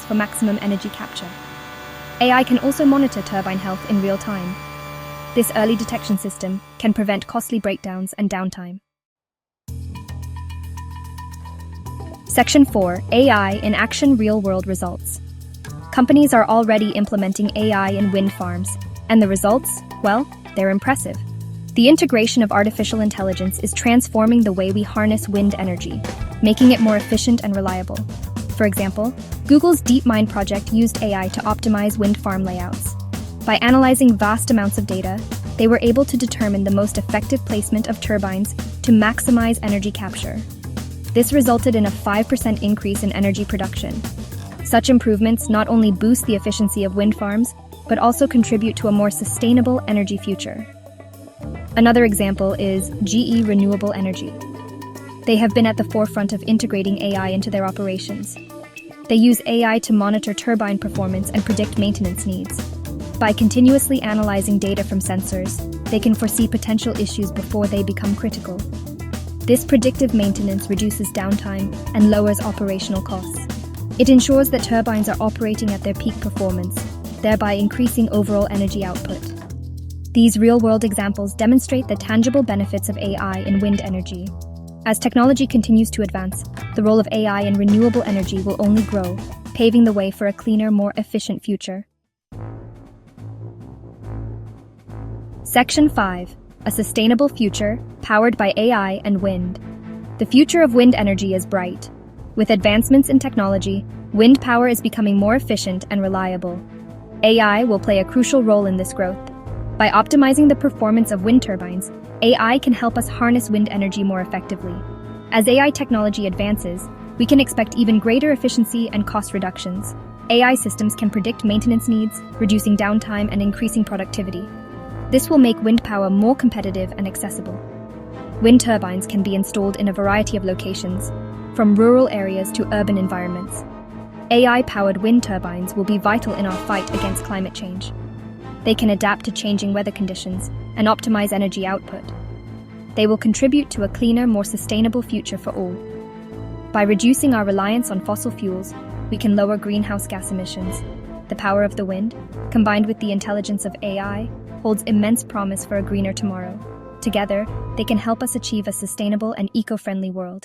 for maximum energy capture. AI can also monitor turbine health in real time. This early detection system can prevent costly breakdowns and downtime. Section 4. AI in Action Real-World Results. Companies are already implementing AI in wind farms, and the results, well, they're impressive. The integration of artificial intelligence is transforming the way we harness wind energy, making it more efficient and reliable. For example, Google's DeepMind project used AI to optimize wind farm layouts. By analyzing vast amounts of data, they were able to determine the most effective placement of turbines to maximize energy capture. This resulted in a 5% increase in energy production. Such improvements not only boost the efficiency of wind farms, but also contribute to a more sustainable energy future. Another example is GE Renewable Energy. They have been at the forefront of integrating AI into their operations. They use AI to monitor turbine performance and predict maintenance needs. By continuously analyzing data from sensors, they can foresee potential issues before they become critical. This predictive maintenance reduces downtime and lowers operational costs. It ensures that turbines are operating at their peak performance, thereby increasing overall energy output. These real-world examples demonstrate the tangible benefits of AI in wind energy. As technology continues to advance, the role of AI in renewable energy will only grow, paving the way for a cleaner, more efficient future. Section 5. A Sustainable Future, Powered by AI and Wind. The future of wind energy is bright. With advancements in technology, wind power is becoming more efficient and reliable. AI will play a crucial role in this growth. By optimizing the performance of wind turbines, AI can help us harness wind energy more effectively. As AI technology advances, we can expect even greater efficiency and cost reductions. AI systems can predict maintenance needs, reducing downtime and increasing productivity. This will make wind power more competitive and accessible. Wind turbines can be installed in a variety of locations, from rural areas to urban environments. AI-powered wind turbines will be vital in our fight against climate change. They can adapt to changing weather conditions and optimize energy output. They will contribute to a cleaner, more sustainable future for all. By reducing our reliance on fossil fuels, we can lower greenhouse gas emissions. The power of the wind, combined with the intelligence of AI, holds immense promise for a greener tomorrow. Together, they can help us achieve a sustainable and eco-friendly world.